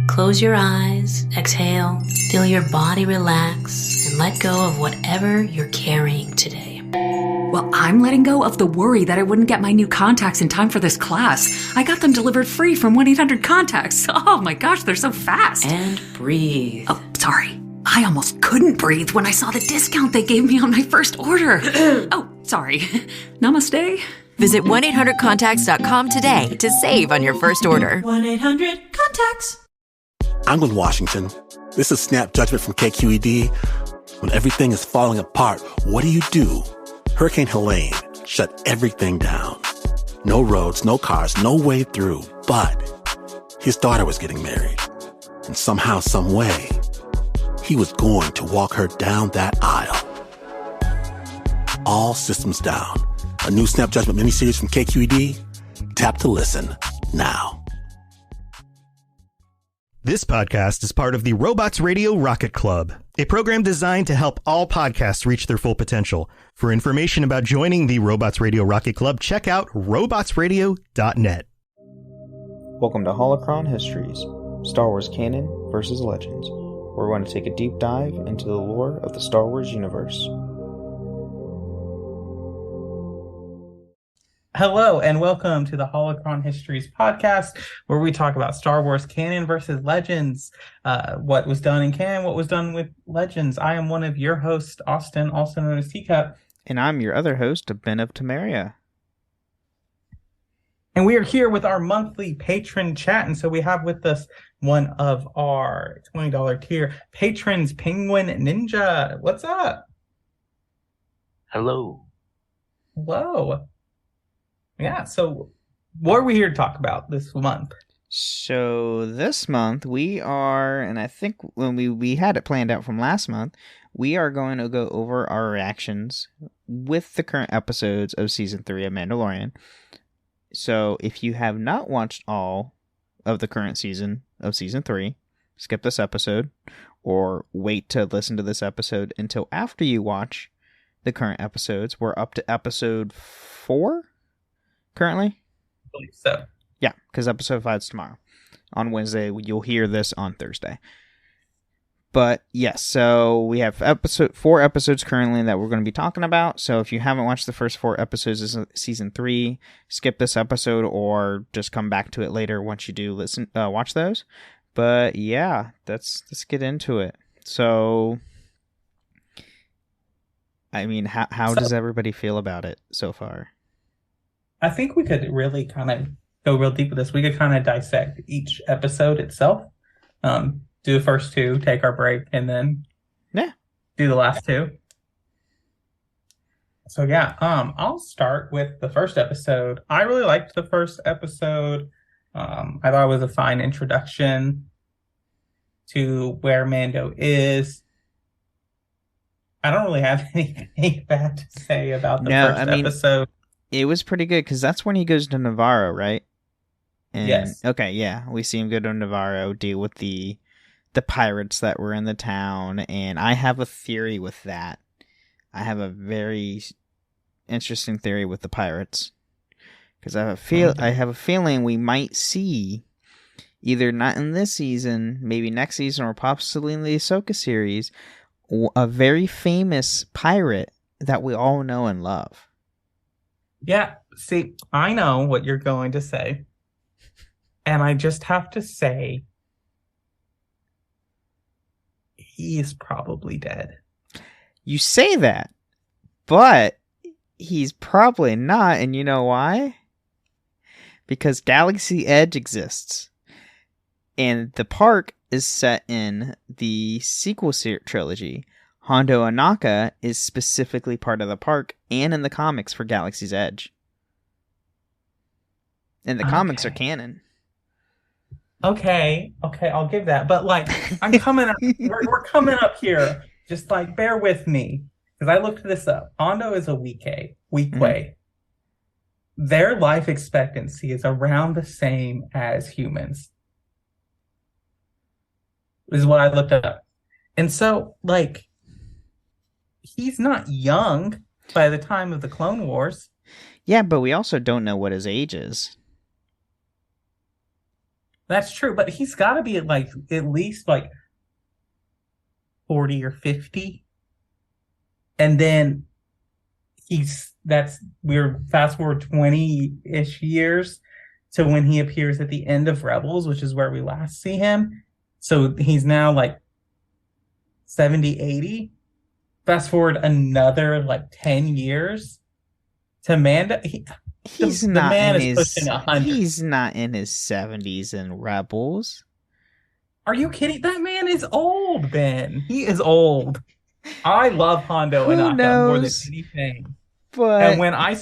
Close your eyes, exhale, feel your body relax, and let go of whatever you're carrying today. Well, I'm letting go of the worry that I wouldn't get my new contacts in time for this class. I got them delivered free from 1-800-CONTACTS. Oh my gosh, they're so fast. And breathe. Oh, sorry. I almost couldn't breathe when I saw the discount they gave me on my first order. Oh, sorry. Namaste. Visit 1-800-CONTACTS.com today to save on your first order. 1-800-CONTACTS. I'm Glenn Washington. This is Snap Judgment from KQED. When everything is falling apart, what do? Hurricane Helene shut everything down. No roads, no cars, no way through. But his daughter was getting married. And somehow, some way, he was going to walk her down that aisle. All Systems Down. A new Snap Judgment miniseries from KQED. Tap to listen now. This podcast is part of the Robots Radio Rocket Club, a program designed to help all podcasts reach their full potential. For information about joining the Robots Radio Rocket Club, check out robotsradio.net. Welcome to Holocron Histories, Star Wars Canon versus Legends, where we're going to take a deep dive into the lore of the Star Wars universe. Hello, and welcome to the Holocron Histories podcast, where we talk about Star Wars canon versus legends, what was done in canon, what was done with legends. I am one of your hosts, Austin, also known as Teacup. And I'm your other host, Ben of Temeria. And we are here with our monthly patron chat, and so we have with us one of our $20 tier patrons, Penguin Ninja. What's up? Hello. Hello. Yeah, so what are we here to talk about this month? So this month we are, and I think when we had it planned out from last month, we are going to go over our reactions with the current episodes of Season 3 of Mandalorian. So if you have not watched all of the current season of Season 3, skip this episode, or wait to listen to this episode until after you watch the current episodes. We're up to episode 4? Currently? I believe so. Yeah, because episode 5 is tomorrow. On Wednesday, you'll hear this on Thursday. But yes, so we have 4 episodes currently that we're going to be talking about. So if you haven't watched the first 4 episodes of Season 3, skip this episode or just come back to it later once you do watch those. But yeah, let's get into it. So, I mean, how does everybody feel about it so far? I think we could really kind of go real deep with this. We could kind of dissect each episode itself. Do the first 2, take our break, and then do the last 2. So yeah, I'll start with the first episode. I really liked the first episode. I thought it was a fine introduction to where Mando is. I don't really have anything bad to say about the first episode. It was pretty good, because that's when he goes to Navarro, right? And, yes. Okay, yeah. We see him go to Navarro, deal with the pirates that were in the town, and I have a theory with that. I have a very interesting theory with the pirates. Because I have a feeling we might see, either not in this season, maybe next season, or possibly in the Ahsoka series, a very famous pirate that we all know and love. Yeah, see, I know what you're going to say. And I just have to say, he's probably dead. You say that, but he's probably not, and you know why? Because Galaxy Edge exists. And the park is set in the sequel trilogy. Hondo Ohnaka is specifically part of the park and in the comics for Galaxy's Edge. And the comics are canon. Okay, I'll give that. But like, I'm coming up, we're coming up here. Just like, bear with me. Because I looked this up. Hondo is a Weequay. Mm-hmm. Their life expectancy is around the same as humans. Is what I looked up. And so, like, he's not young by the time of the Clone Wars. Yeah, but we also don't know what his age is. That's true, but he's got to be like at least like 40 or 50. And then we're fast forward 20-ish years to when he appears at the end of Rebels, which is where we last see him. So he's now like 70, 80. Fast forward another like 10 years to Mando. He's not in his 70s in Rebels. Are you kidding? That man is old, Ben. He is old. I love Hondo Ohnaka more than anything. But and when I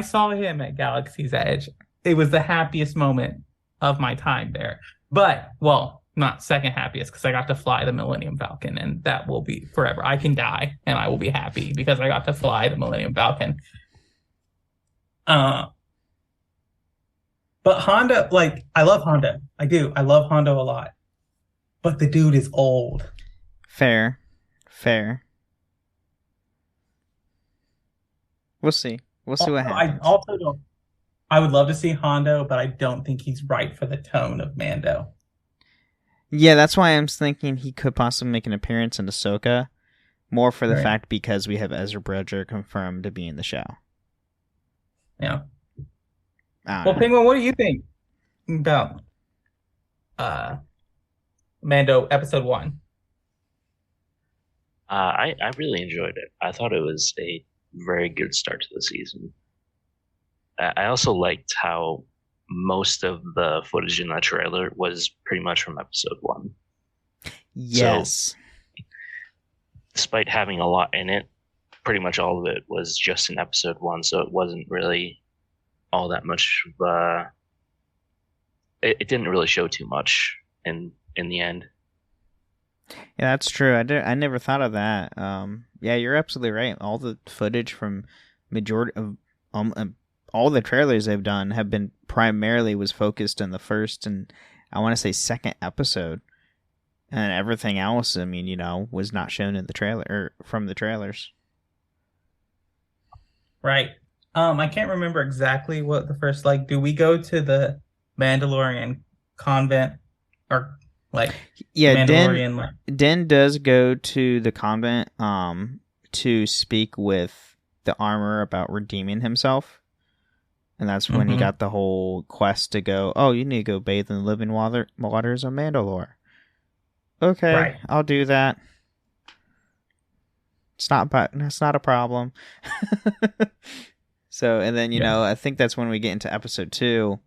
saw him at Galaxy's Edge, it was the happiest moment of my time there. But, well, not second happiest, because I got to fly the Millennium Falcon, and that will be forever. I can die, and I will be happy because I got to fly the Millennium Falcon. But Hondo, like, I love Hondo. I do. I love Hondo a lot. But the dude is old. Fair. We'll see. We'll see what happens. I would love to see Hondo, but I don't think he's right for the tone of Mando. Yeah, that's why I'm thinking he could possibly make an appearance in Ahsoka. More for the fact because we have Ezra Bridger confirmed to be in the show. Yeah. Well, Penguin, what do you think about Mando Episode 1? I really enjoyed it. I thought it was a very good start to the season. I also liked how most of the footage in that trailer was pretty much from Episode 1. Yes. So, despite having a lot in it, pretty much all of it was just in Episode 1, so it wasn't really all that much of it didn't really show too much in the end. Yeah, that's true. I never thought of that. Yeah, you're absolutely right. All the footage from majority of all the trailers they've done have been primarily was focused in the first and I want to say second episode, and everything else, I mean, was not shown in the trailer or from the trailers. Right. I can't remember exactly what the first, like, do we go to the Mandalorian convent or like Mandalorian? Din does go to the convent to speak with the armor about redeeming himself. And that's when he got the whole quest to go, oh, you need to go bathe in the living waters of Mandalore. Okay, right. I'll do that. It's not a problem. So, and then, I think that's when we get into Episode 2.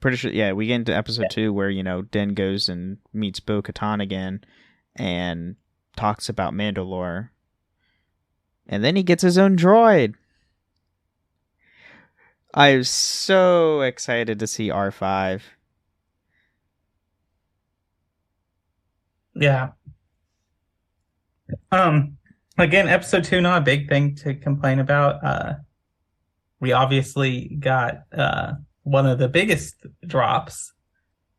Pretty sure, yeah, we get into Episode 2 where, Din goes and meets Bo-Katan again and talks about Mandalore. And then he gets his own droid. I'm so excited to see R5. Yeah. Again, Episode 2, not a big thing to complain about. We obviously got one of the biggest drops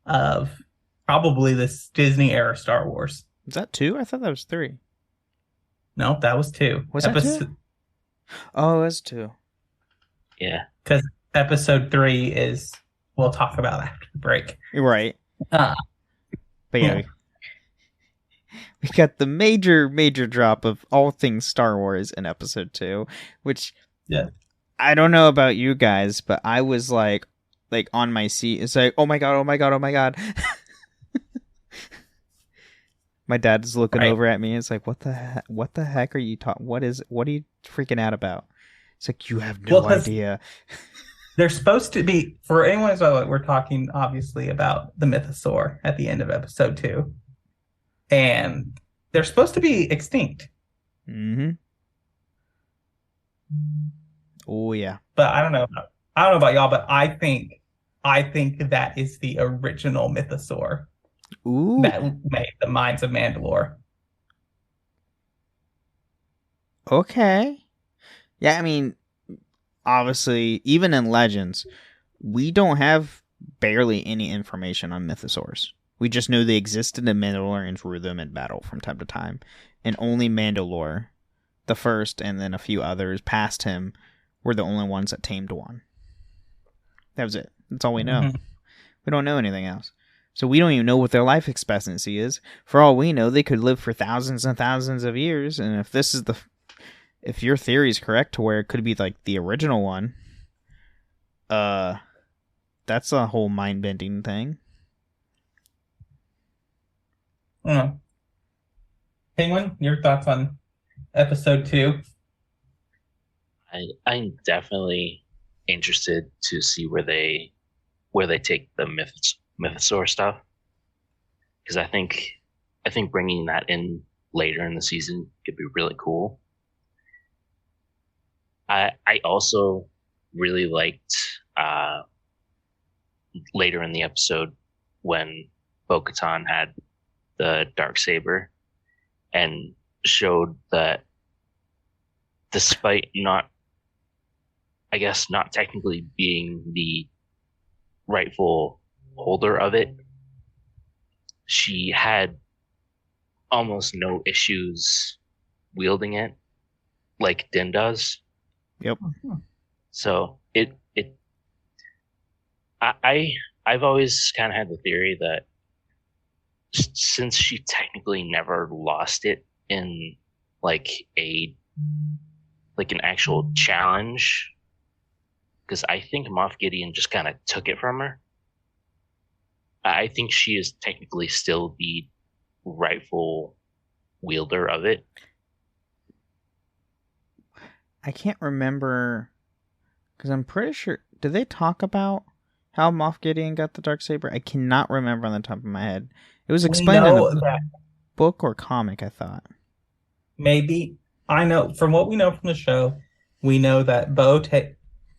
of probably this Disney era Star Wars. Is that 2? I thought that was 3. No, that was 2. Was that 2? Oh, it was 2. Yeah. Because Episode 3 is, we'll talk about after the break. Right. But yeah. We got the major drop of all things Star Wars in Episode 2, which I don't know about you guys, but I was like on my seat. It's like, oh my god. My dad's looking over at me. It's like, what the heck are you talking? What are you freaking out about? It's like, you have no idea. They're supposed to be, for anyone who's like, we're talking obviously about the Mythosaur at the end of Episode 2. And they're supposed to be extinct. Mm-hmm. Oh yeah. But I don't know about y'all, but I think that is the original Mythosaur. Ooh. That made the Mines of Mandalore. Okay. Yeah, I mean, obviously, even in Legends, we don't have barely any information on mythosaurs. We just know they existed and Mandalorians ruled them in battle from time to time. And only Mandalore, the first, and then a few others past him, were the only ones that tamed one. That was it. That's all we know. Mm-hmm. We don't know anything else. So we don't even know what their life expectancy is. For all we know, they could live for thousands and thousands of years. And if your theory is correct to where it could be like the original one, that's a whole mind-bending thing. Penguin, your thoughts on episode 2? I'm definitely interested to see where they take the mythosaur stuff, because I think bringing that in later in the season could be really cool. I also really liked later in the episode when Bo-Katan had the Darksaber and showed that despite not technically being the rightful holder of it, she had almost no issues wielding it like Din does. Yep. So I've always kind of had the theory that since she technically never lost it in like an actual challenge, because I think Moff Gideon just kind of took it from her, I think she is technically still the rightful wielder of it. I can't remember, because I'm pretty sure, did they talk about how Moff Gideon got the Darksaber? I cannot remember on the top of my head. It was explained in a book or comic, I thought. Maybe. I know, from what we know from the show, we know that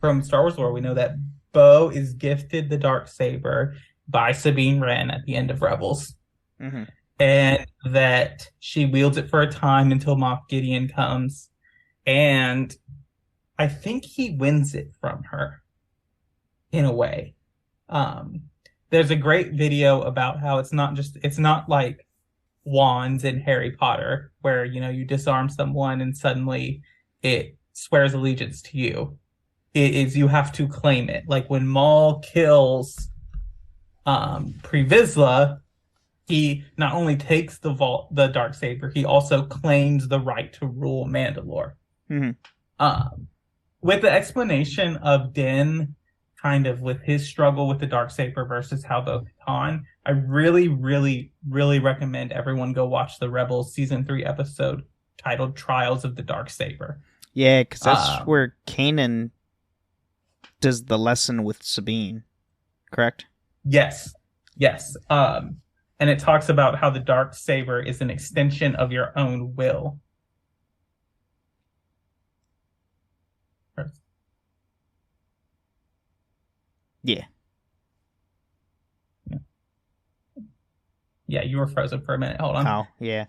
from Star Wars lore, we know that Bo is gifted the Darksaber by Sabine Wren at the end of Rebels. Mm-hmm. And that she wields it for a time until Moff Gideon comes. And I think he wins it from her, in a way. There's a great video about how it's not like wands in Harry Potter, where, you disarm someone and suddenly it swears allegiance to you. It is, you have to claim it. Like when Maul kills Pre Vizsla, he not only takes the Darksaber, he also claims the right to rule Mandalore. Mm-hmm. With the explanation of Din, kind of with his struggle with the Darksaber versus how Bo-Katan, I really, really, really recommend everyone go watch the Rebels Season 3 episode titled Trials of the Darksaber. Yeah, because that's where Kanan does the lesson with Sabine, correct? Yes. And it talks about how the Darksaber is an extension of your own will. Yeah. Yeah, you were frozen for a minute. Hold on. Oh, yeah.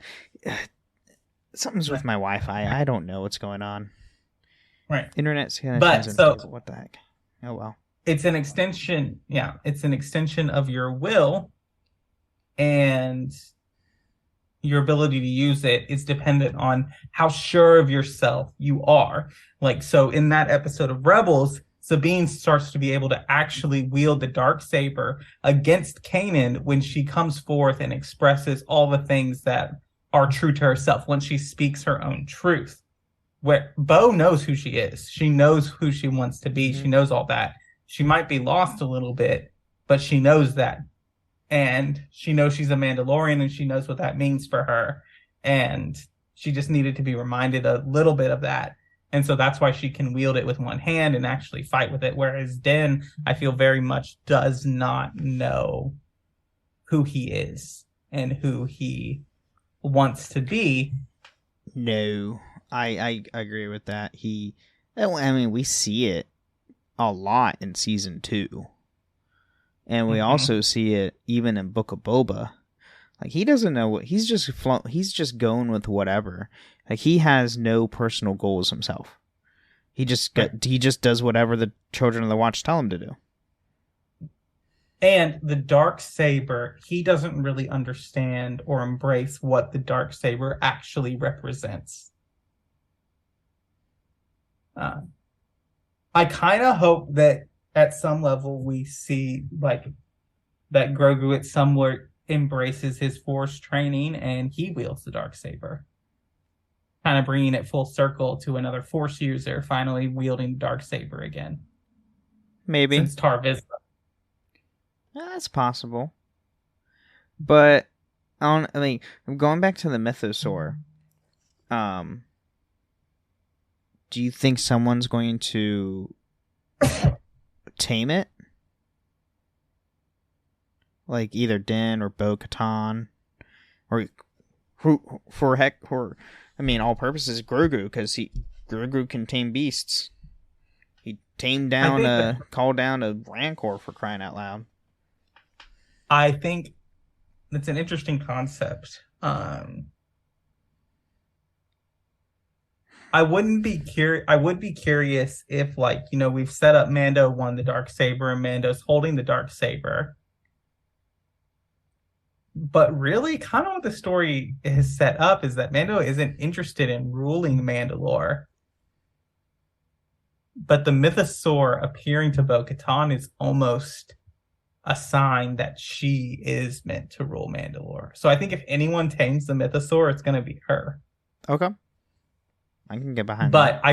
Something's with my Wi-Fi. I don't know what's going on. Right. Internet's kind of what the heck? Oh, well. It's an extension. Yeah, it's an extension of your will, and your ability to use it is dependent on how sure of yourself you are. Like, so in that episode of Rebels, Sabine starts to be able to actually wield the Darksaber against Kanan when she comes forth and expresses all the things that are true to herself, when she speaks her own truth. Where Bo knows who she is. She knows who she wants to be. Mm-hmm. She knows all that. She might be lost a little bit, but she knows that. And she knows she's a Mandalorian, and she knows what that means for her. And she just needed to be reminded a little bit of that. And so that's why she can wield it with one hand and actually fight with it. Whereas Din, I feel very much does not know who he is and who he wants to be. No, I agree with that. We see it a lot in season 2. And we also see it even in Book of Boba. Like, he doesn't know what he's just going with whatever. Like, he has no personal goals himself. He just does whatever the Children of the Watch tell him to do. And the Darksaber, he doesn't really understand or embrace what the Darksaber actually represents. I kind of hope that at some level we see, like, that Grogu at somewhat embraces his Force training and he wields the Darksaber. Kind of bringing it full circle to another Force user finally wielding the Darksaber again. Maybe. Since Tar Vizsla. That's possible. But, going back to the Mythosaur, do you think someone's going to tame it? Like either Din or Bo-Katan, or all purposes Grogu, because Grogu can tame beasts. He tamed down called down a Rancor, for crying out loud. I think that's an interesting concept. I would be curious if, we've set up Mando won the Darksaber and Mando's holding the Darksaber. But really, kind of what the story is set up is that Mando isn't interested in ruling Mandalore. But the Mythosaur appearing to Bo-Katan is almost a sign that she is meant to rule Mandalore. So I think if anyone tames the Mythosaur, it's going to be her. Okay. I can get behind that. But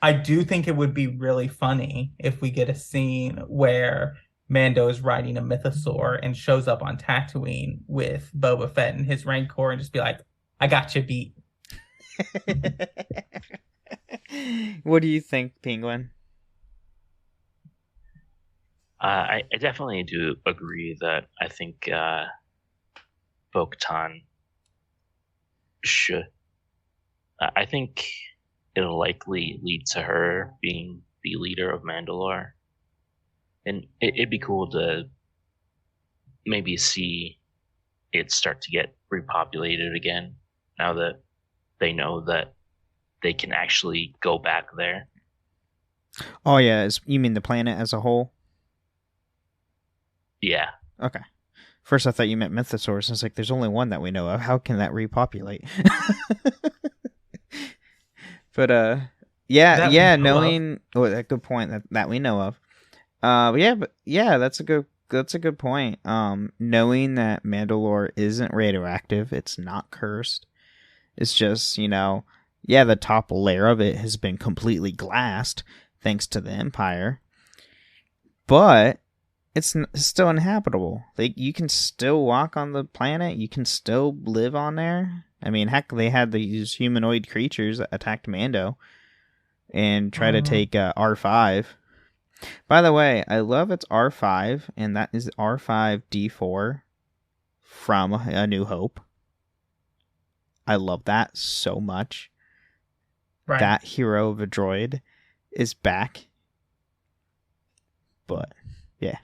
I do think it would be really funny if we get a scene where Mando is riding a Mythosaur and shows up on Tatooine with Boba Fett and his Rancor and just be like, I got you beat. What do you think, Penguin? I definitely do agree that I think Bo-Katan should. I think it'll likely lead to her being the leader of Mandalore. And it'd be cool to maybe see it start to get repopulated again now that they know that they can actually go back there. Oh, yeah. You mean the planet as a whole? Yeah. Okay. First, I thought you meant Mythosaurs. It's like, there's only one that we know of. How can that repopulate? But, knowing... Oh, a good point that we know of. That's a good point. Knowing that Mandalore isn't radioactive, it's not cursed. It's just, the top layer of it has been completely glassed thanks to the Empire. But it's still inhabitable. You can still walk on the planet. You can still live on there. I mean, heck, they had these humanoid creatures that attacked Mando and try to take R5. By the way, I love it's R5, and that is R5D4 from A New Hope. I love that so much. Right. That hero of a droid is back. But, yeah.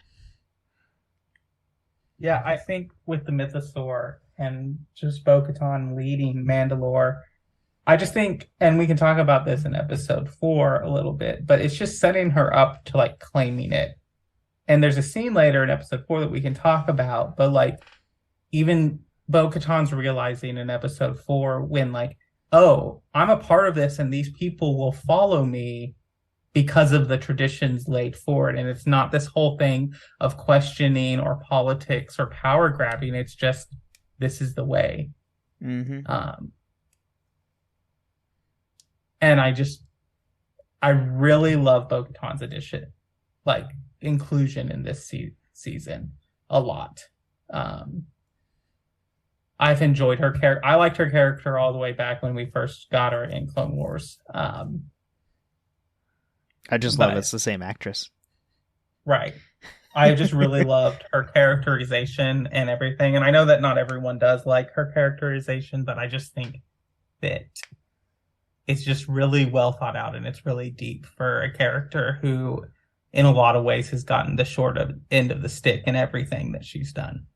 Yeah, I think with the Mythosaur and just Bo-Katan leading Mandalore, I just think, and we can talk about this in episode 4 a little bit, but it's just setting her up to claiming it. And there's a scene later in episode 4 that we can talk about, but even Bo-Katan's realizing in episode 4 when oh, I'm a part of this and these people will follow me because of the traditions laid forward. And it's not this whole thing of questioning or politics or power grabbing. It's just, this is the way. Mm-hmm. And I really love Bo-Katan's inclusion in this season a lot. I've enjoyed her character. I liked her character all the way back when we first got her in Clone Wars. I just love it's the same actress. Right. I just really loved her characterization and everything. And I know that not everyone does like her characterization, but I just think that it's just really well thought out and it's really deep for a character who, in a lot of ways, has gotten the short end of the stick in everything that she's done.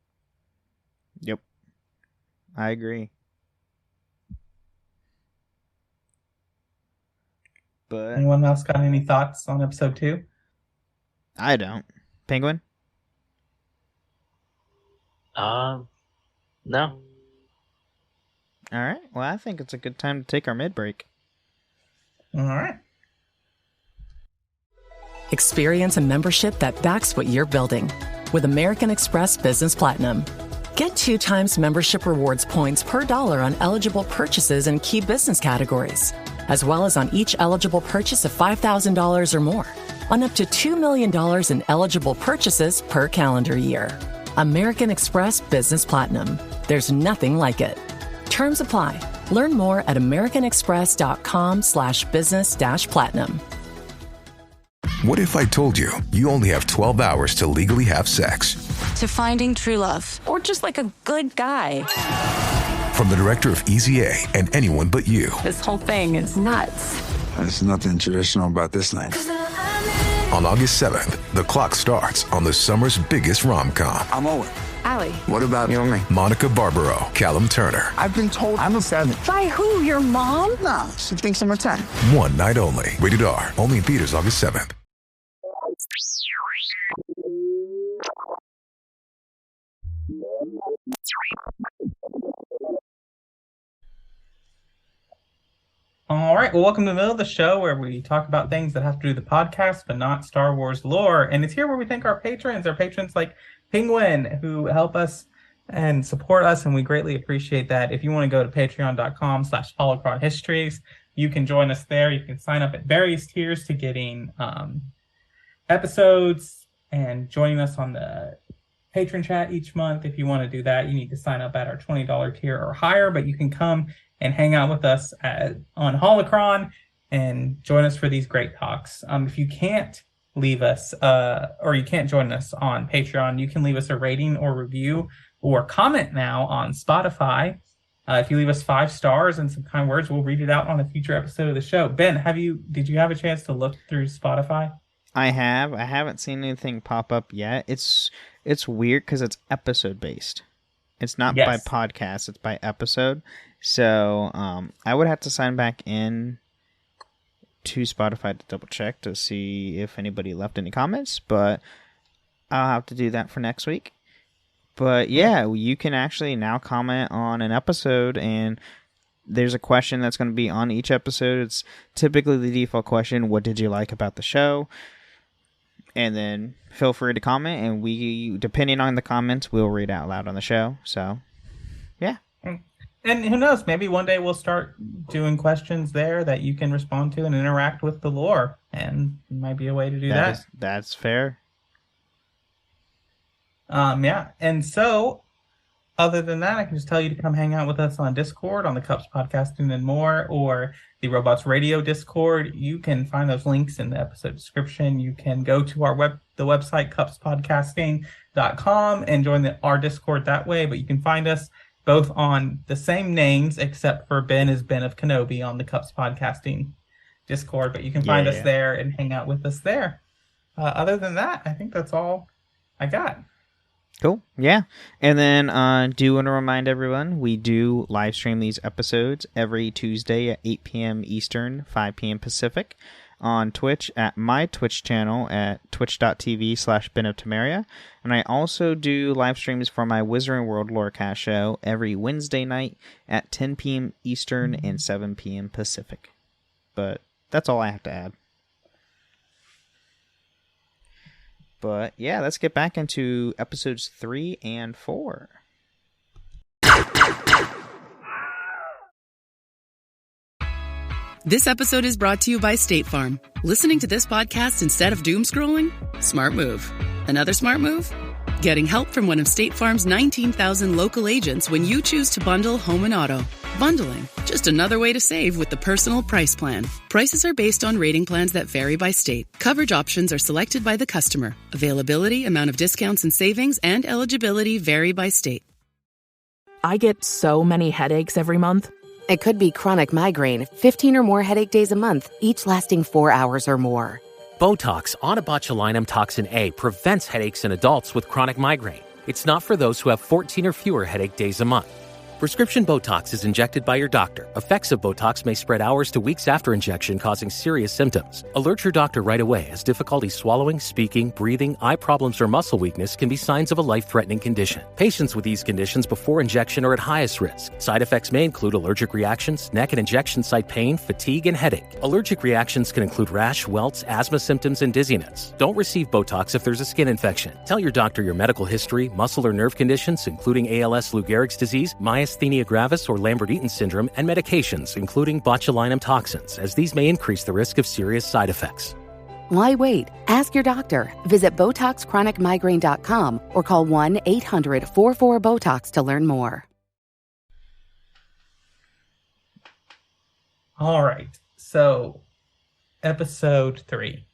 Yep. I agree. But anyone else got any thoughts on episode 2? I don't. Penguin? No. All right. Well, I think it's a good time to take our mid-break. All right. Experience a membership that backs what you're building. with American Express Business Platinum. Get 2 times membership rewards points per dollar on eligible purchases in key business categories, as well as on each eligible purchase of $5,000 or more, on up to $2 million in eligible purchases per calendar year. American Express Business Platinum. There's nothing like it. Terms apply. Learn more at americanexpress.com/business-platinum. What if I told you you only have 12 hours to legally have sex? To finding true love, or just like a good guy. From the director of Easy A and Anyone But You. This whole thing is nuts. There's nothing traditional about this night. On August 7th, the clock starts on the summer's biggest rom-com. I'm Owen. Allie. What about you and me? Monica Barbaro, Callum Turner. I've been told I'm a 7. By who? Your mom? No, she thinks I'm a 10. One night only. Rated R. Only in theaters August 7th. All right, well, welcome to the middle of the show where we talk about things that have to do with the podcast, but not Star Wars lore. And it's here where we thank our patrons like Penguin, who help us and support us, and we greatly appreciate that. If you want to go to patreon.com/holocronhistories, you can join us there. You can sign up at various tiers to getting episodes and joining us on the patron chat each month. If you want to do that, you need to sign up at our $20 tier or higher, but you can come and hang out with us on Holocron and join us for these great talks. If you can't leave us or you can't join us on Patreon, you can leave us a rating or review or comment now on Spotify. If you leave us 5 stars and some kind words, we'll read it out on a future episode of the show. Ben, did you have a chance to look through Spotify? I have. I haven't seen anything pop up yet. It's weird because it's episode based. It's not by podcast, it's by episode. So I would have to sign back in to Spotify to double check to see if anybody left any comments, but I'll have to do that for next week. But yeah, you can actually now comment on an episode, and there's a question that's going to be on each episode. It's typically the default question, what did you like about the show? And then feel free to comment, and we, depending on the comments, we'll read out loud on the show. So, yeah. And who knows, maybe one day we'll start doing questions there that you can respond to and interact with the lore. And it might be a way to do that. That's fair. Yeah. And so, other than that, I can just tell you to come hang out with us on Discord, on the Cups Podcasting and More, or the Robots Radio Discord. You can find those links in the episode description. You can go to the website, cupspodcasting.com, and join our Discord that way. But you can find us both on the same names, except for Ben is Ben of Kenobi on the Cups Podcasting Discord. But you can find us there and hang out with us there. Other than that, I think that's all I got. Cool. Yeah. And then do want to remind everyone, we do live stream these episodes every Tuesday at 8 p.m. Eastern, 5 p.m. Pacific on Twitch at my Twitch channel at twitch.tv/Ben of Temeria. And I also do live streams for my Wizarding World Lorecast show every Wednesday night at 10 p.m. Eastern and 7 p.m. Pacific. But that's all I have to add. But yeah, let's get back into episodes 3 and 4. This episode is brought to you by State Farm. Listening to this podcast instead of doom scrolling? Smart move. Another smart move? Getting help from one of State Farm's 19,000 local agents when you choose to bundle home and auto. Bundling, just another way to save with the Personal Price Plan. Prices are based on rating plans that vary by state. Coverage options are selected by the customer. Availability, amount of discounts and savings, and eligibility vary by state. I get so many headaches every month. It could be chronic migraine, 15 or more headache days a month, each lasting 4 hours or more. Botox, onabotulinum toxin A, prevents headaches in adults with chronic migraine. It's not for those who have 14 or fewer headache days a month. Prescription Botox is injected by your doctor. Effects of Botox may spread hours to weeks after injection, causing serious symptoms. Alert your doctor right away, as difficulty swallowing, speaking, breathing, eye problems, or muscle weakness can be signs of a life-threatening condition. Patients with these conditions before injection are at highest risk. Side effects may include allergic reactions, neck and injection site pain, fatigue, and headache. Allergic reactions can include rash, welts, asthma symptoms, and dizziness. Don't receive Botox if there's a skin infection. Tell your doctor your medical history, muscle or nerve conditions, including ALS, Lou Gehrig's disease, myasthenia gravis, or Lambert-Eaton syndrome, and medications, including botulinum toxins, as these may increase the risk of serious side effects. Why wait? Ask your doctor. Visit BotoxChronicMigraine.com or call 1-800-44-BOTOX to learn more. All right. So, episode 3.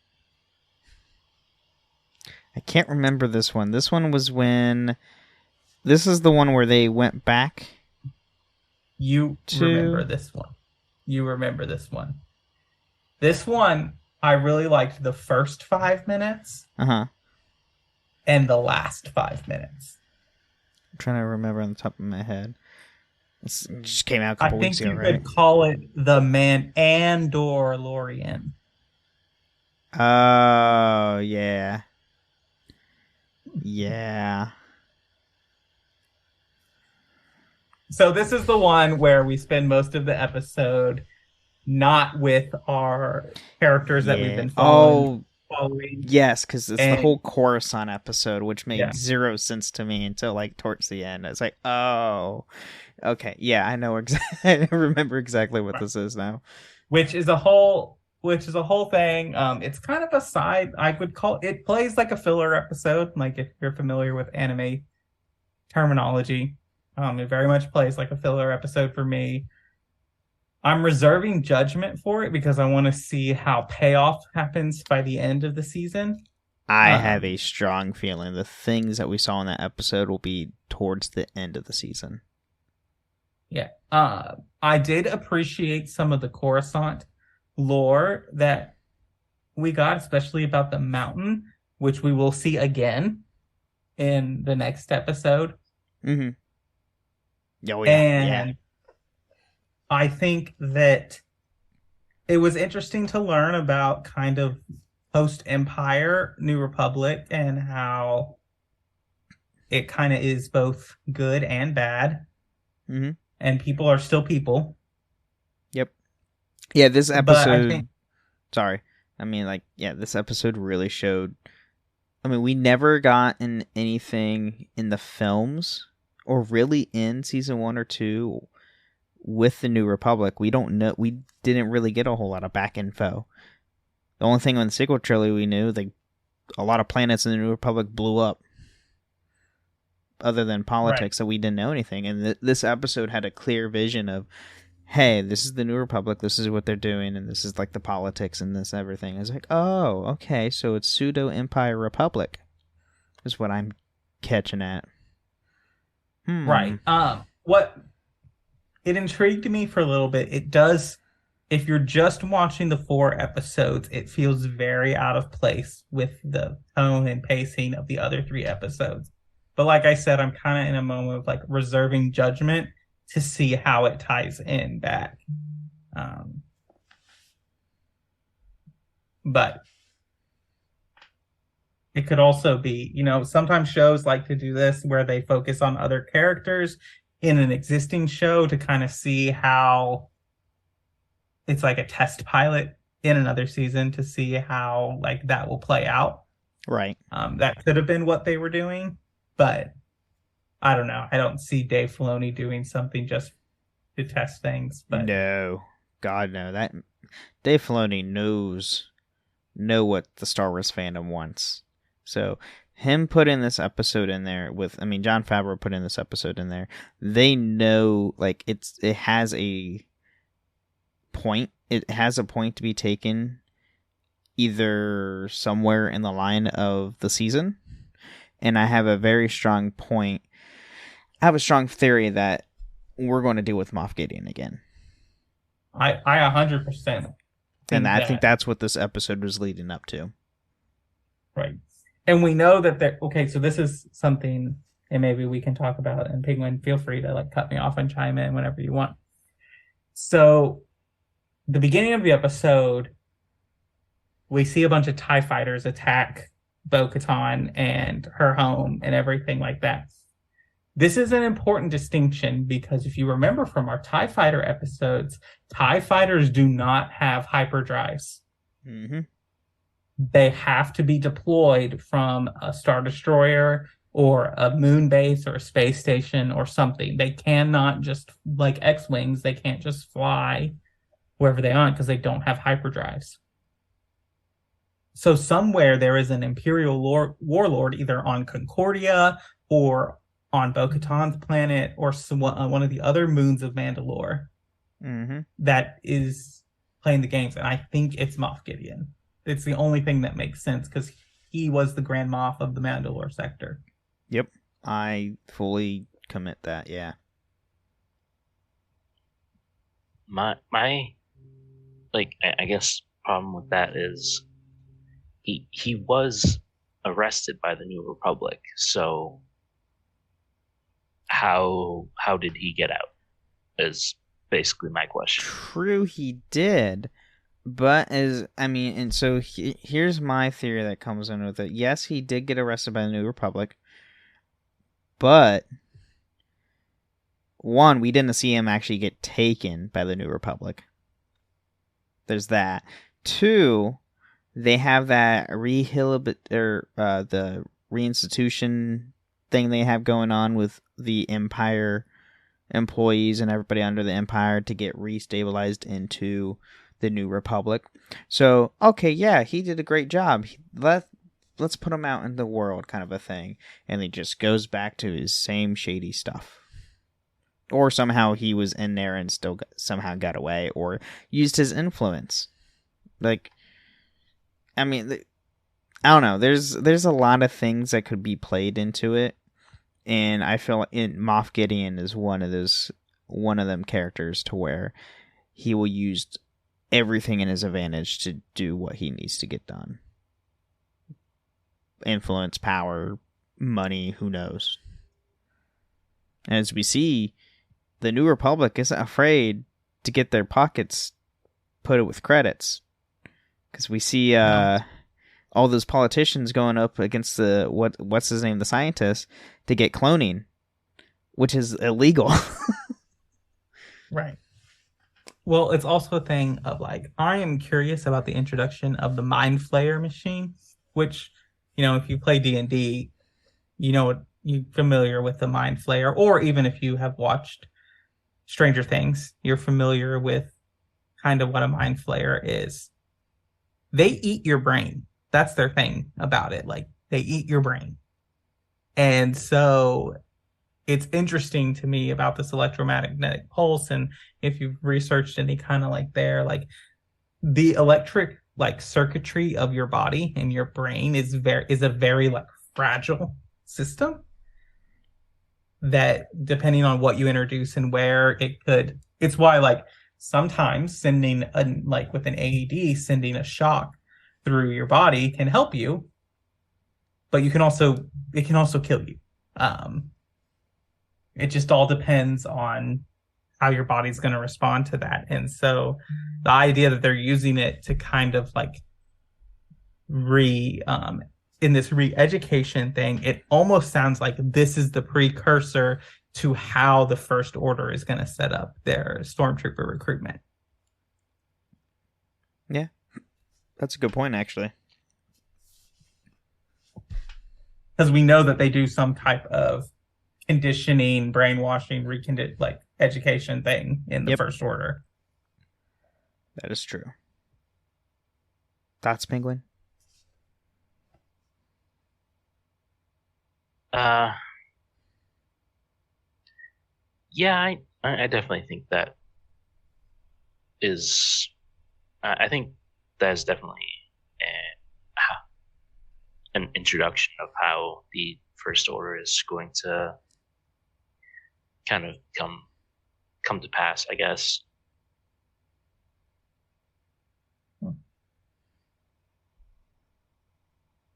I can't remember this one. This one was when... This is the one where they went back. Remember this one. You remember this one. This one, I really liked the first 5 minutes. Uh-huh. And the last 5 minutes. I'm trying to remember on the top of my head. It just came out a couple weeks ago, right? I think you could call it the Mandalorian. Oh, yeah. Yeah. So this is the one where we spend most of the episode not with our characters that we've been following. Yes, because it's the whole Coruscant episode, which made zero sense to me until like towards the end. It's like, oh, okay, yeah, I know I remember exactly what this is now. Which is a whole thing. It's kind of a side. I would call it plays like a filler episode. Like if you're familiar with anime terminology. It very much plays like a filler episode for me. I'm reserving judgment for it because I want to see how payoff happens by the end of the season. I have a strong feeling the things that we saw in that episode will be towards the end of the season. Yeah. I did appreciate some of the Coruscant lore that we got, especially about the mountain, which we will see again in the next episode. Mm-hmm. Oh, yeah. And I think that it was interesting to learn about kind of post-Empire New Republic and how it kind of is both good and bad. Mm-hmm. And people are still people. Yep. Yeah, this episode... this episode really showed... we never got in anything in the films... or really in season 1 or 2 with the New Republic. We don't know. We didn't really get a whole lot of back info. The only thing on the sequel trilogy we knew, a lot of planets in the New Republic blew up. Other than politics, so we didn't know anything. And this episode had a clear vision of, hey, this is the New Republic, this is what they're doing, and this is like the politics and this everything. It's like, oh, okay, so it's pseudo-Empire Republic is what I'm catching at. Right. What it intrigued me for a little bit. It does, if you're just watching the 4 episodes, it feels very out of place with the tone and pacing of the other 3 episodes. But like I said, I'm kind of in a moment of like reserving judgment to see how it ties in back. But it could also be, sometimes shows like to do this where they focus on other characters in an existing show to kind of see how it's like a test pilot in another season to see how like that will play out. Right. That could have been what they were doing, but I don't know. I don't see Dave Filoni doing something just to test things. But no, God no. That Dave Filoni know what the Star Wars fandom wants. So him putting this episode in there Jon Favreau put in this episode in there. They know it has a point. It has a point to be taken either somewhere in the line of the season. And I have a very strong point. I have a strong theory that we're going to deal with Moff Gideon again. I 100%. And I think that's what this episode was leading up to. Right. And we know that so this is something and maybe we can talk about it. And Penguin, feel free to like cut me off and chime in whenever you want. So the beginning of the episode, we see a bunch of TIE fighters attack Bo-Katan and her home and everything like that. This is an important distinction because if you remember from our TIE fighter episodes, TIE fighters do not have hyperdrives. Mm-hmm. They have to be deployed from a Star Destroyer or a moon base or a space station or something. They cannot just, like X-Wings, they can't just fly wherever they are because they don't have hyperdrives. So somewhere there is an Imperial warlord either on Concordia or on Bo-Katan's planet or one of the other moons of Mandalore that is playing the games. And I think it's Moff Gideon. It's the only thing that makes sense because he was the Grand Moff of the Mandalore sector. Yep. I fully commit that, yeah. My like, I guess problem with that is he was arrested by the New Republic, so how did he get out is basically my question. True, he did, but here's my theory that comes in with it. Yes, he did get arrested by the New Republic, but one, we didn't see him actually get taken by the New Republic. There's that. Two, they have that the reinstitution thing they have going on with the Empire employees and everybody under the Empire to get restabilized into the New Republic. So, okay, yeah, he did a great job. Let's put him out in the world, kind of a thing. And he just goes back to his same shady stuff. Or somehow he was in there and still somehow got away, or used his influence. Like, I mean, I don't know. There's a lot of things that could be played into it, and I feel like Moff Gideon is one of them characters to where he will use everything in his advantage to do what he needs to get done. Influence, power, money, who knows? And as we see, the New Republic isn't afraid to get their pockets put with credits. Because we see all those politicians going up against what's his name, the scientist, to get cloning, which is illegal. Right. Well, it's also a thing of like, I am curious about the introduction of the Mind Flayer machine, which, if you play D&D, you're familiar with the Mind Flayer, or even if you have watched Stranger Things, you're familiar with kind of what a Mind Flayer is. They eat your brain. That's their thing about it. Like, they eat your brain. And so it's interesting to me about this electromagnetic pulse. And if you've researched any kind of like the electric like circuitry of your body and your brain is a very like fragile system that, depending on what you introduce and where, it's why like sometimes with an AED, sending a shock through your body can help you, but it can also kill you. It just all depends on how your body's going to respond to that. And so the idea that they're using it to kind of like in this re-education thing, it almost sounds like this is the precursor to how the First Order is going to set up their stormtrooper recruitment. Yeah, that's a good point, actually. Because we know that they do some type of conditioning, brainwashing, education thing in the First Order. That is true. Thoughts, Penguin? Yeah, I definitely think that is. I think that is definitely an introduction of how the First Order is going to kind of come to pass, I guess.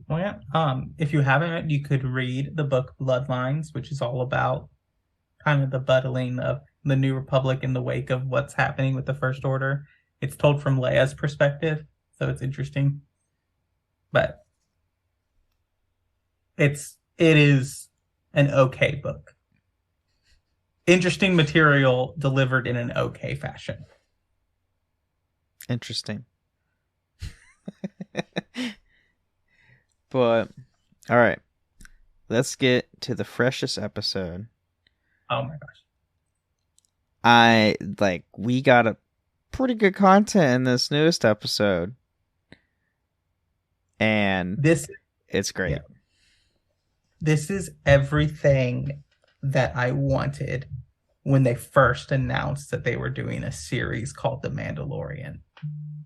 Well, yeah. If you haven't, you could read the book Bloodlines, which is all about kind of the buddling of the New Republic in the wake of what's happening with the First Order. It's told from Leia's perspective, so it's interesting. But it is an okay book. Interesting material delivered in an okay fashion. Interesting. But all right, let's get to the freshest episode. Oh my gosh. We got a pretty good content in this newest episode. And it's great. Yeah. This is everything that I wanted when they first announced that they were doing a series called The Mandalorian.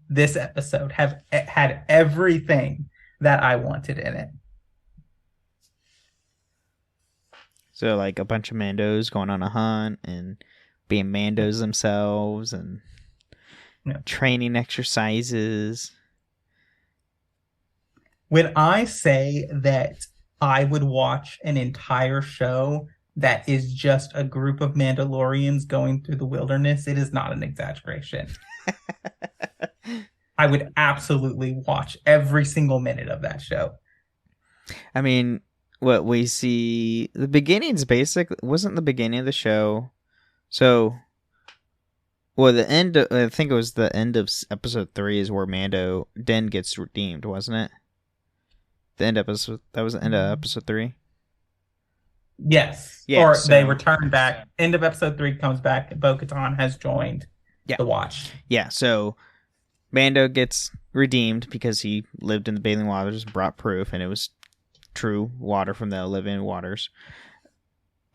This episode had everything that I wanted in it. So, like, a bunch of Mandos going on a hunt and being Mandos themselves and training exercises. When I say that I would watch an entire show that is just a group of Mandalorians going through the wilderness, it is not an exaggeration. I would absolutely watch every single minute of that show. I mean, what we see, the beginning's wasn't the beginning of the show. So, well, I think it was the end of episode 3 is where Mando Din gets redeemed, wasn't it? That was the end of episode 3? Yes. Yeah, they return back. End of episode 3 comes back. Bo-Katan has joined the Watch. Yeah, so Mando gets redeemed because he lived in the bathing waters, brought proof, and it was true water from the living waters.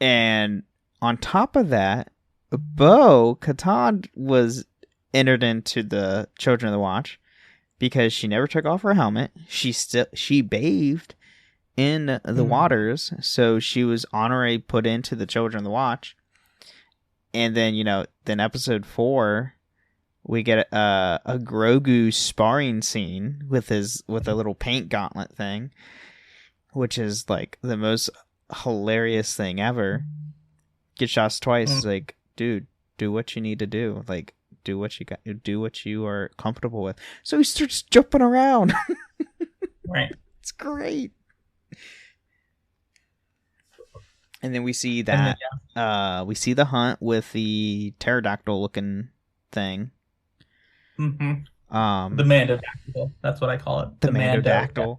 And on top of that, Bo-Katan was entered into the Children of the Watch because she never took off her helmet. She bathed in the waters, so she was honorably put into the Children of the Watch. And then, then episode 4, we get a Grogu sparring scene with a little paint gauntlet thing, which is like the most hilarious thing ever. Get shots twice. It's like, dude, do what you need to do. Like, do what you are comfortable with. So he starts jumping around. Right. It's great. And then we see that we see the hunt with the pterodactyl looking thing. Mm-hmm. The Mandodactyl. That's what I call it. The Mandodactyl.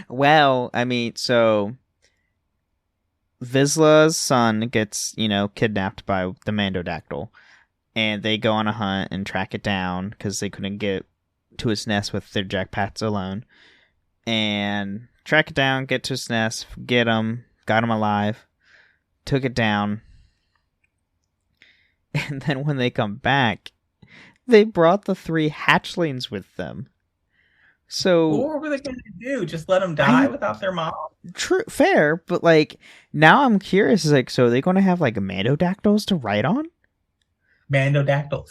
Well, I mean, so Vizsla's son gets, kidnapped by the Mandodactyl, and they go on a hunt and track it down because they couldn't get to its nest with their jackpats alone. And track it down, get to its nest, get him, got him alive, took it down. And then when they come back, they brought the 3 hatchlings with them. So what were they going to do? Just let them die without their mom? True, fair, but now I'm curious. So are they going to have Mandodactyls to ride on? Mandodactyls.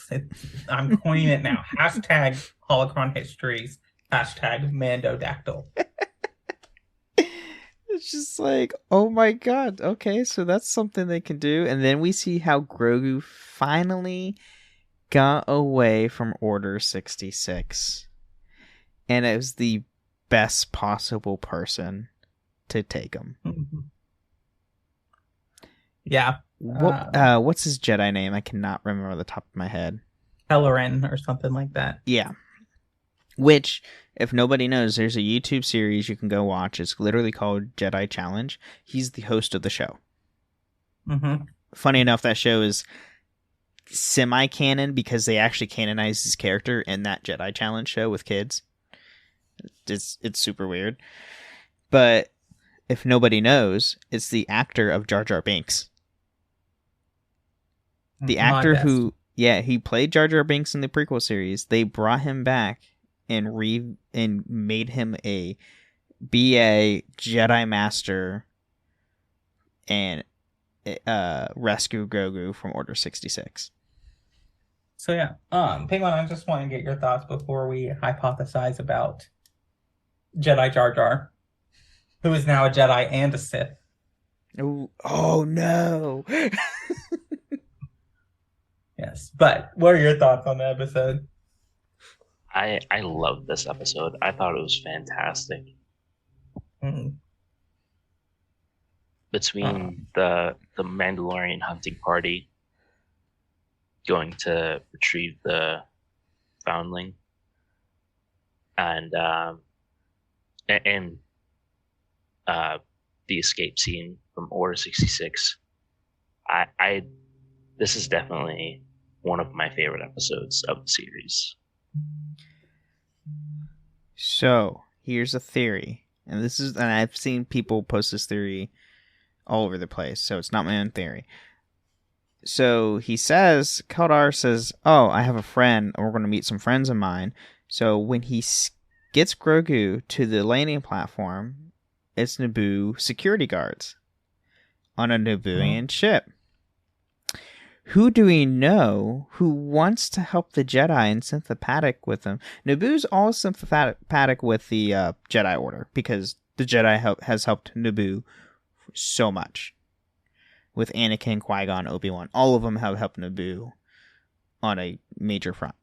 I'm coining it now. Hashtag Holocron Histories. Hashtag Mandodactyl. It's just oh my god. Okay, so that's something they can do. And then we see how Grogu finally got away from Order 66. And it was the best possible person to take him. Mm-hmm. Yeah. What's his Jedi name? I cannot remember off the top of my head. Kelleran or something like that. Yeah. Which, if nobody knows, there's a YouTube series you can go watch. It's literally called Jedi Challenge. He's the host of the show. Mm-hmm. Funny enough, that show is semi-canon because they actually canonized his character in that Jedi Challenge show with kids. It's super weird. But if nobody knows, it's the actor of Jar Jar Binks. The actor who he played Jar Jar Binks in the prequel series. They brought him back and made him a BA Jedi Master and rescue Grogu from Order 66. So yeah, Penguin, I just want to get your thoughts before we hypothesize about Jedi Jar Jar, who is now a Jedi and a Sith. Oh no. Yes, but what are your thoughts on the episode? I loved this episode. I thought it was fantastic. Between the Mandalorian hunting party going to retrieve the foundling and the escape scene from Order 66, this is definitely one of my favorite episodes of the series. So here's a theory, and I've seen people post this theory all over the place, so it's not my own theory. So Keldar says, "Oh, I have a friend, and we're going to meet some friends of mine." So when he gets Grogu to the landing platform, it's Naboo security guards on a Nabooian ship. Who do we know who wants to help the Jedi and sympathetic with them? Naboo's all sympathetic with the Jedi Order because the Jedi has helped Naboo so much. With Anakin, Qui-Gon, Obi-Wan, all of them have helped Naboo on a major front.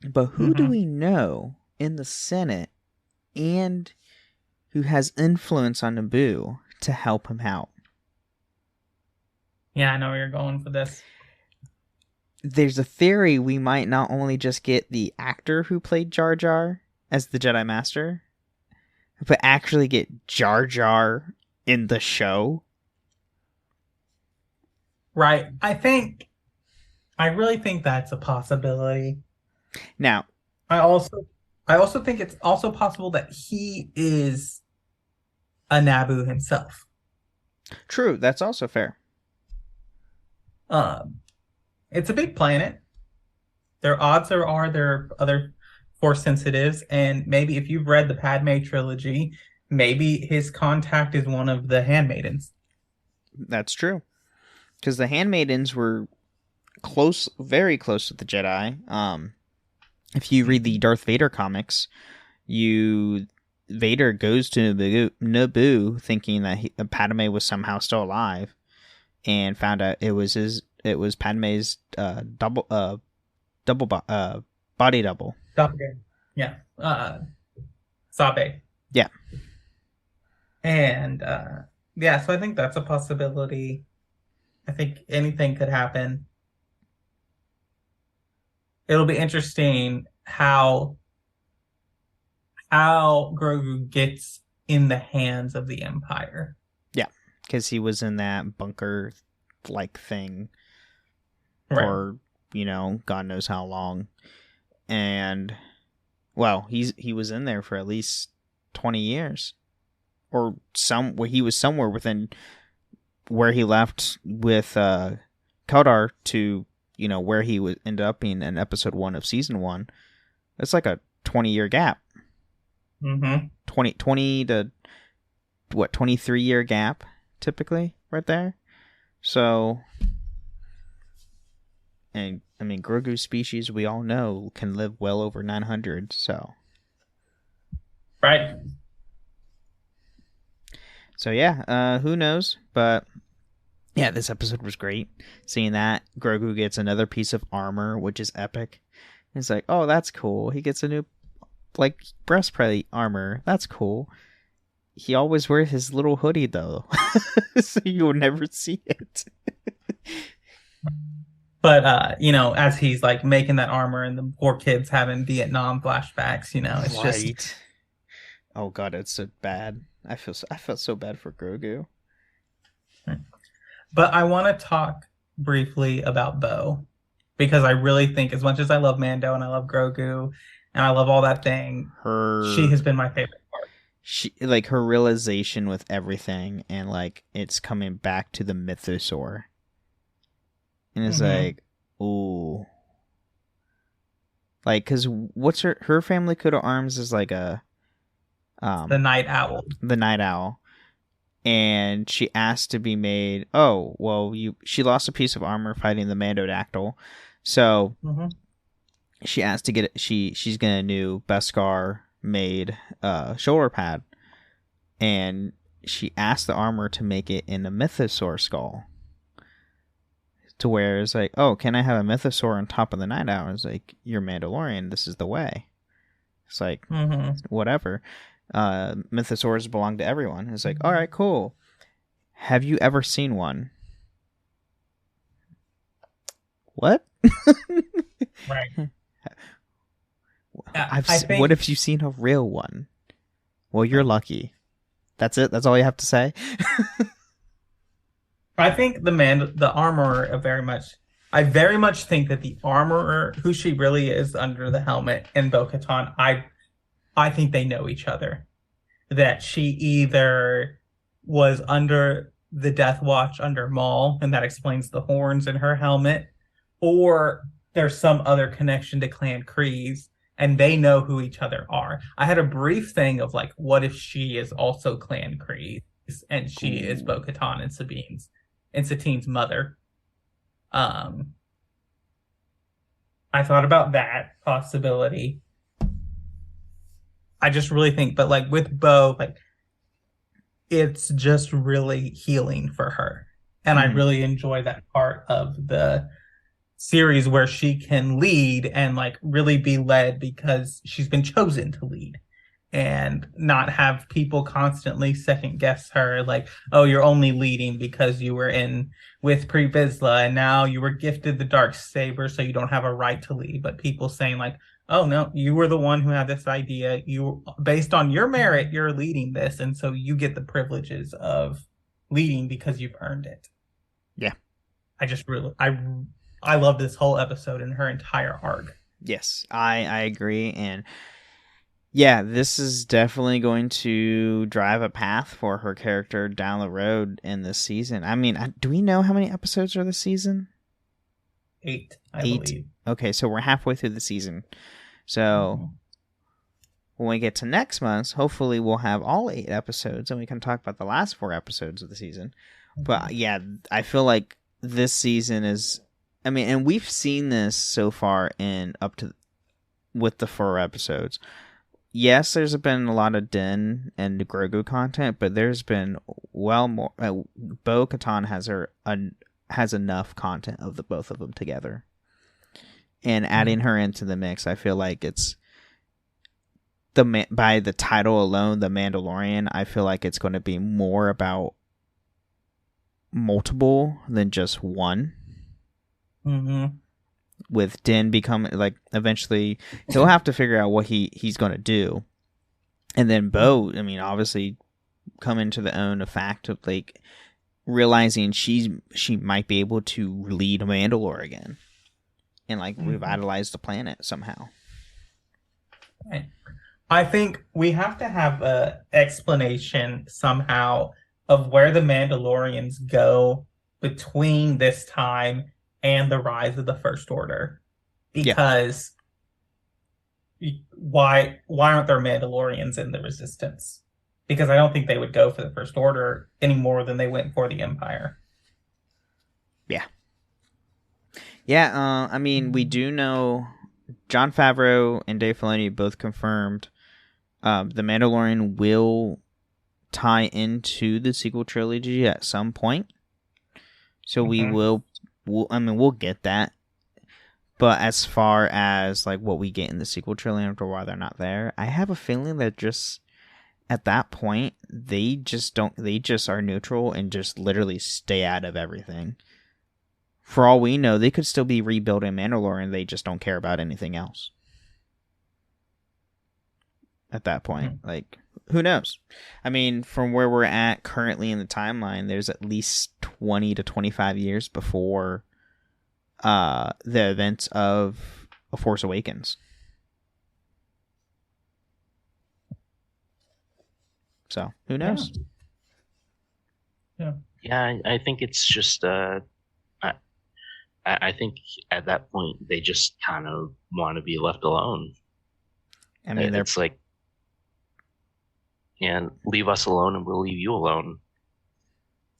But who do we know in the Senate and who has influence on Naboo to help him out? Yeah, I know where you're going for this. There's a theory we might not only just get the actor who played Jar Jar as the Jedi Master, but actually get Jar Jar in the show. Right. I really think that's a possibility. Now, I also think it's also possible that he is a Naboo himself. True, that's also fair. It's a big planet. Their odds are there are other Force sensitives, and maybe if you've read the Padme trilogy, maybe his contact is one of the handmaidens. That's true. Because the handmaidens were close, very close to the Jedi. If you read the Darth Vader comics, Vader goes to Naboo thinking that Padme was somehow still alive, and found out it was Padme's body double. Doppelganger. Yeah. Sabe. Yeah. And so I think that's a possibility. I think anything could happen. It'll be interesting how Grogu gets in the hands of the Empire. Yeah, because he was in that bunker-like thing for, God knows how long. And, well, he was in there for at least 20 years. Or he was somewhere within where he left with Keldar to, where he ended up being in episode 1 of season 1. It's like a 20-year gap. Mm-hmm. 20 to 23-year gap typically right there. So, and I mean, Grogu's species, we all know, can live well over 900. So, right. So yeah, who knows? But yeah, this episode was great. Seeing that Grogu gets another piece of armor, which is epic. It's like, oh, that's cool. He gets a new breastplate armor. That's cool. He always wears his little hoodie though, so you'll never see it. But as he's making that armor, and the poor kids having Vietnam flashbacks, it's right. just. Oh god, it's so bad. I felt so bad for Grogu. But I want to talk briefly about Bo, because I really think, as much as I love Mando and I love Grogu and I love all that thing, she has been my favorite part. She her realization with everything, and it's coming back to the mythosaur, and it's ooh, because what's her family coat of arms is a the Night Owl. The Night Owl. And she asked to be made. Oh, well, she lost a piece of armor fighting the Mandodactyl, so she asked to get it. She's gonna new Beskar made shoulder pad, and she asked the armorer to make it in a mythosaur skull. To where it's like, oh, can I have a mythosaur on top of the Night Owl? It's like, you're Mandalorian, this is the way. It's like, whatever. Mythosaurs belong to everyone. It's like, all right, cool. Have you ever seen one? What? Right. What if you've seen a real one? Well, you're lucky. That's it? That's all you have to say? I think the armorer I very much think that the armorer, who she really is under the helmet, and Bo-Katan, I think they know each other. That she either was under the Death Watch under Maul, and that explains the horns in her helmet, or there's some other connection to Clan Kryze, and they know who each other are. I had a brief thing of like, what if she is also Clan Kryze, and she is Bo-Katan and Satine's mother? I thought about that possibility. I just really think, but like with Bo, like it's just really healing for her. And I really enjoy that part of the series where she can lead and like really be led because she's been chosen to lead, and not have people constantly second guess her, like, oh, you're only leading because you were in with Pre Vizsla and now you were gifted the dark saber, so you don't have a right to lead. But people saying like, oh no, you were the one who had this idea, you, based on your merit, you're leading this, and so you get the privileges of leading because you've earned it. Yeah. I just really I love this whole episode and her entire arc. Yes, I agree. And yeah, this is definitely going to drive a path for her character down the road in this season. I mean, do we know how many episodes are this season? 8, I believe. Okay, so we're halfway through the season. So when we get to next month, hopefully we'll have all 8 episodes and we can talk about the last 4 episodes of the season. But yeah, I feel like this season is, I mean, and we've seen this so far in up to with the 4 episodes. Yes, there's been a lot of Din and Grogu content, but there's been well more. Bo-Katan has enough content of the both of them together, and adding her into the mix, I feel like it's by the title alone, The Mandalorian. I feel like it's going to be more about multiple than just one. With Din becoming, like, eventually he'll have to figure out what he's going to do. And then Bo, I mean, obviously come into the own a fact of, like, realizing she might be able to lead Mandalore again. And, like, revitalize the planet somehow. I think we have to have an explanation somehow of where the Mandalorians go between this time and the rise of the First Order, because why aren't there Mandalorians in the Resistance? Because I don't think they would go for the First Order any more than they went for the Empire. I mean, we do know Jon Favreau and Dave Filoni both confirmed the Mandalorian will tie into the sequel trilogy at some point, so we'll get that. But as far as like what we get in the sequel trilogy or why they're not there, I have a feeling that just at that point they just are neutral and just literally stay out of everything. For all we know, they could still be rebuilding Mandalore and they just don't care about anything else. At that point, like, who knows? I mean, from where we're at currently in the timeline, there's at least 20 to 25 years before the events of A Force Awakens. So, who knows? Yeah, I think it's just, I think at that point, they just kind of want to be left alone. I mean, it's like, and leave us alone and we'll leave you alone.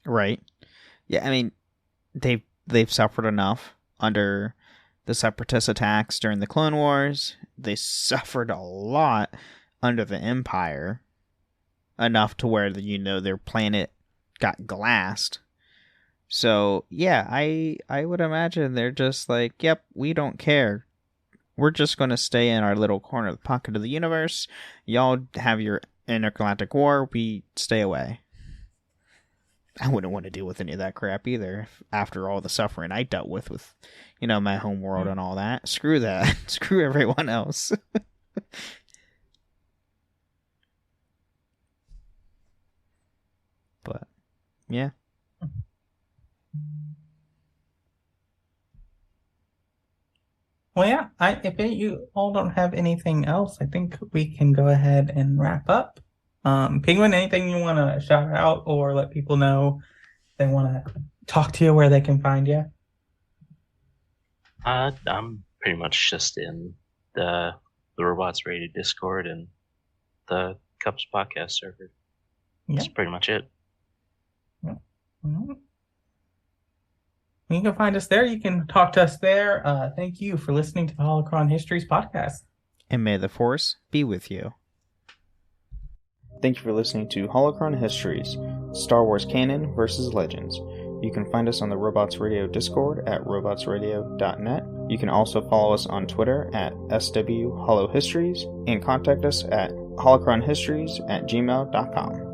Right. Yeah, I mean, they've suffered enough under the Separatist attacks during the Clone Wars. They suffered a lot under the Empire enough to where their planet got glassed. So yeah, I would imagine they're just like, yep, we don't care. We're just going to stay in our little corner of the pocket of the universe. Y'all have your intergalactic war. We stay away. I wouldn't want to deal with any of that crap either. After all the suffering I dealt with my home world and all that. Screw that. Screw everyone else. But, yeah. Well, yeah, if you all don't have anything else, I think we can go ahead and wrap up. Penguin, anything you want to shout out or let people know they want to talk to you, where they can find you? I'm pretty much just in the Robots Radio Discord and the Cups podcast server. That's pretty much it. Yeah. Mm-hmm. You can find us there. You can talk to us there. Thank you for listening to the Holocron Histories podcast. And may the Force be with you. Thank you for listening to Holocron Histories, Star Wars Canon versus Legends. You can find us on the Robots Radio Discord at robotsradio.net. You can also follow us on Twitter at SWHoloHistories and contact us at holocronhistories@gmail.com.